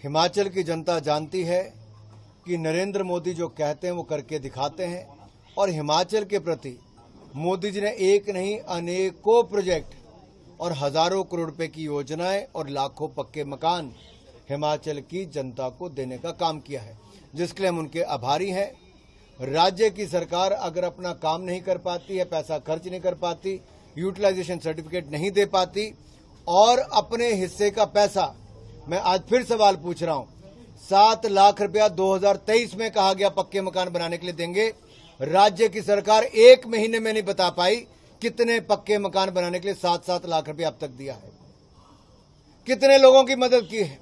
हिमाचल की जनता जानती है कि नरेंद्र मोदी जो कहते हैं वो करके दिखाते हैं और हिमाचल के प्रति मोदी जी ने एक नहीं अनेकों प्रोजेक्ट और हजारों करोड़ रुपए की योजनाएं और लाखों पक्के मकान हिमाचल की जनता को देने का काम किया है, जिसके लिए हम उनके आभारी हैं। राज्य की सरकार अगर अपना काम नहीं कर पाती है, पैसा खर्च नहीं कर पाती, यूटिलाइजेशन सर्टिफिकेट नहीं दे पाती और अपने हिस्से का पैसा, मैं आज फिर सवाल पूछ रहा हूं, 7 लाख रुपया 2023 में कहा गया पक्के मकान बनाने के लिए देंगे। राज्य की सरकार 1 महीने में नहीं बता पाई कितने पक्के मकान बनाने के लिए 7-7 लाख रुपया अब तक दिया है। कितने लोगों की मदद की है,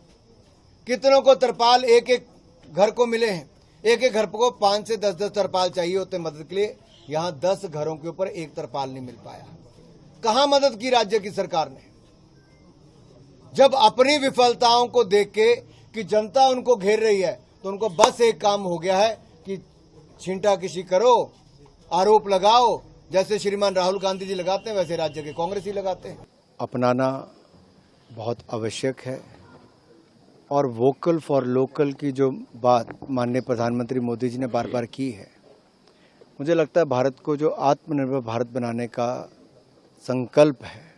कितनों को तरपाल एक एक घर को मिले हैं, एक एक घर को 5 से 10-10 तरपाल चाहिए होते मदद के लिए। यहां 10 घरों के ऊपर एक तरपाल नहीं मिल पाया। कहां मदद की राज्य की सरकार ने? जब अपनी विफलताओं को देख के कि जनता उनको घेर रही है तो उनको बस एक काम हो गया है कि छींटा किसी करो, आरोप लगाओ। जैसे श्रीमान राहुल गांधी जी लगाते हैं वैसे राज्य के कांग्रेस ही लगाते हैं। अपनाना बहुत आवश्यक है और वोकल फॉर लोकल की जो बात माननीय प्रधानमंत्री मोदी जी ने बार बार की है, मुझे लगता है भारत को जो आत्मनिर्भर भारत बनाने का संकल्प है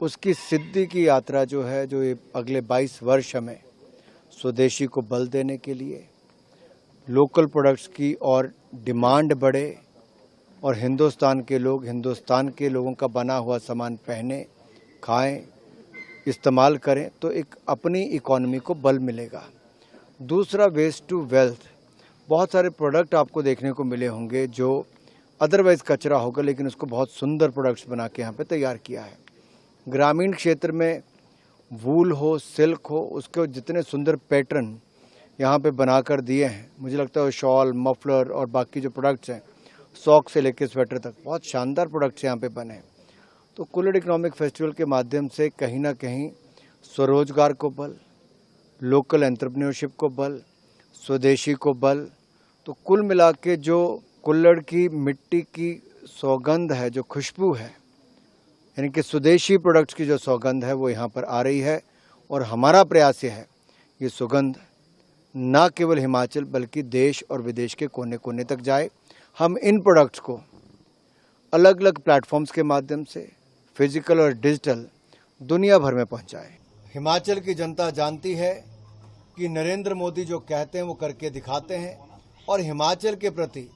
उसकी सिद्धि की यात्रा जो है, जो ये अगले 22 वर्ष हमें स्वदेशी को बल देने के लिए, लोकल प्रोडक्ट्स की और डिमांड बढ़े और हिंदुस्तान के लोगों का बना हुआ सामान पहने, खाएं, इस्तेमाल करें तो एक अपनी इकोनॉमी को बल मिलेगा। दूसरा, वेस्ट टू वेल्थ, बहुत सारे प्रोडक्ट आपको देखने को मिले होंगे जो अदरवाइज कचरा होगा, लेकिन उसको बहुत सुंदर प्रोडक्ट्स बना के यहाँ पे तैयार किया है। ग्रामीण क्षेत्र में वूल हो, सिल्क हो, उसके जितने सुंदर पैटर्न यहाँ पे बनाकर दिए हैं, मुझे लगता है शॉल, मफलर और बाकी जो प्रोडक्ट्स हैं, सॉक से लेकर स्वेटर तक, बहुत शानदार प्रोडक्ट्स यहाँ पे बने। तो कुल्लड़ इकोनॉमिक फेस्टिवल के माध्यम से कहीं ना कहीं स्वरोजगार को बल, लोकल एंटरप्रेन्योरशिप को बल, स्वदेशी को बल, तो कुल मिला के जो कुल्लड़ की मिट्टी की सौगंध है, जो खुशबू है, यानी कि स्वदेशी प्रोडक्ट्स की जो सौगंध है वो यहाँ पर आ रही है। और हमारा प्रयास ये है ये सुगंध न केवल हिमाचल बल्कि देश और विदेश के कोने कोने तक जाए। हम इन प्रोडक्ट्स को अलग अलग प्लेटफॉर्म्स के माध्यम से फिजिकल और डिजिटल दुनिया भर में पहुँचाएं। हिमाचल की जनता जानती है कि नरेंद्र मोदी जो कहते हैं वो करके दिखाते हैं और हिमाचल के प्रति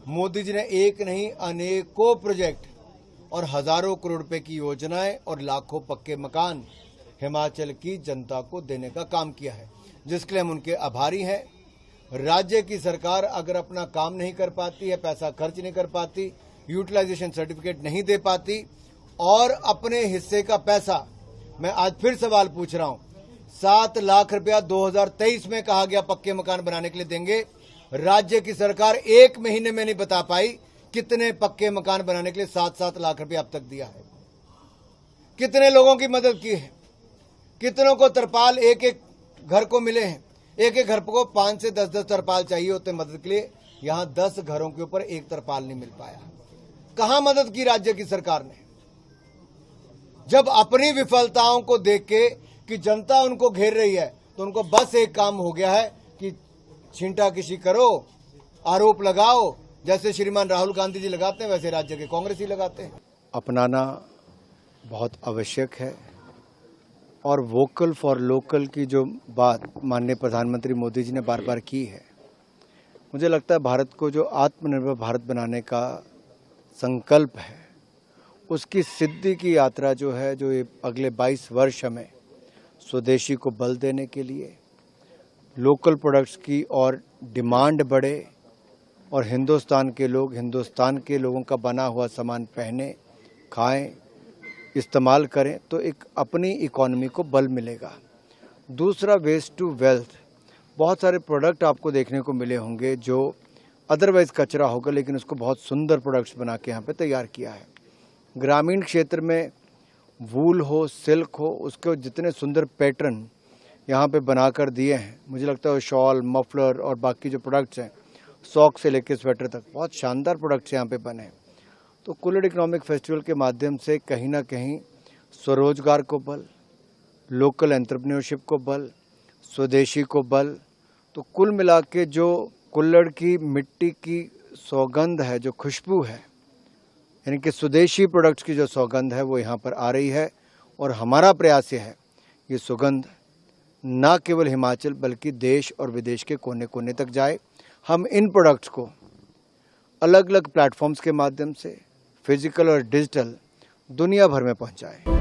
मोदी जी ने एक नहीं अनेकों प्रोजेक्ट और हजारों करोड़ रुपए की योजनाएं और लाखों पक्के मकान हिमाचल की जनता को देने का काम किया है, जिसके लिए हम उनके आभारी हैं। राज्य की सरकार अगर अपना काम नहीं कर पाती है, पैसा खर्च नहीं कर पाती, यूटिलाइजेशन सर्टिफिकेट नहीं दे पाती और अपने हिस्से का पैसा, मैं आज फिर सवाल पूछ रहा हूं, 7 लाख रुपया 2023 में कहा गया पक्के मकान बनाने के लिए देंगे। राज्य की सरकार 1 महीने में नहीं बता पाई कितने पक्के मकान बनाने के लिए 7-7 लाख रुपया अब तक दिया है। कितने लोगों की मदद की है, कितनों को तरपाल एक एक घर को मिले हैं, एक एक घर को 5 से 10-10 तरपाल चाहिए होते मदद के लिए। यहां 10 घरों के ऊपर एक तरपाल नहीं मिल पाया। कहां मदद की राज्य की सरकार ने? जब अपनी विफलताओं को देख के कि जनता उनको घेर रही है तो उनको बस एक काम हो गया है कि छींटा किसी करो, आरोप लगाओ। जैसे श्रीमान राहुल गांधी जी लगाते हैं वैसे राज्य के कांग्रेस ही लगाते हैं। अपनाना बहुत आवश्यक है और वोकल फॉर लोकल की जो बात माननीय प्रधानमंत्री मोदी जी ने बार बार की है, मुझे लगता है भारत को जो आत्मनिर्भर भारत बनाने का संकल्प है उसकी सिद्धि की यात्रा जो है, जो ये अगले 22 वर्ष हमें स्वदेशी को बल देने के लिए, लोकल प्रोडक्ट्स की और डिमांड बढ़े और हिंदुस्तान के लोगों का बना हुआ सामान पहने, खाएं, इस्तेमाल करें तो एक अपनी इकोनॉमी को बल मिलेगा। दूसरा, वेस्ट टू वेल्थ, बहुत सारे प्रोडक्ट आपको देखने को मिले होंगे जो अदरवाइज कचरा होगा, लेकिन उसको बहुत सुंदर प्रोडक्ट्स बना के यहाँ पे तैयार किया है। ग्रामीण क्षेत्र में वूल हो, सिल्क हो, उसके जितने सुंदर पैटर्न यहाँ पे बनाकर दिए हैं, मुझे लगता है शॉल, मफलर और बाकी जो प्रोडक्ट्स हैं, सॉक से लेकर स्वेटर तक, बहुत शानदार प्रोडक्ट्स यहाँ पे बने। तो कुल्लड़ इकोनॉमिक फेस्टिवल के माध्यम से कहीं ना कहीं स्वरोजगार को बल, लोकल एंटरप्रेन्योरशिप को बल, स्वदेशी को बल, तो कुल मिला के जो कुल्हड़ की मिट्टी की सौगंध है, जो खुशबू है, यानी कि स्वदेशी प्रोडक्ट्स की जो सौगंध है वो यहाँ पर आ रही है। और हमारा प्रयास ये है ये सुगंध ना केवल हिमाचल बल्कि देश और विदेश के कोने कोने तक जाए। हम इन प्रोडक्ट्स को अलग अलग प्लेटफॉर्म्स के माध्यम से फिजिकल और डिजिटल दुनिया भर में पहुँचाएं।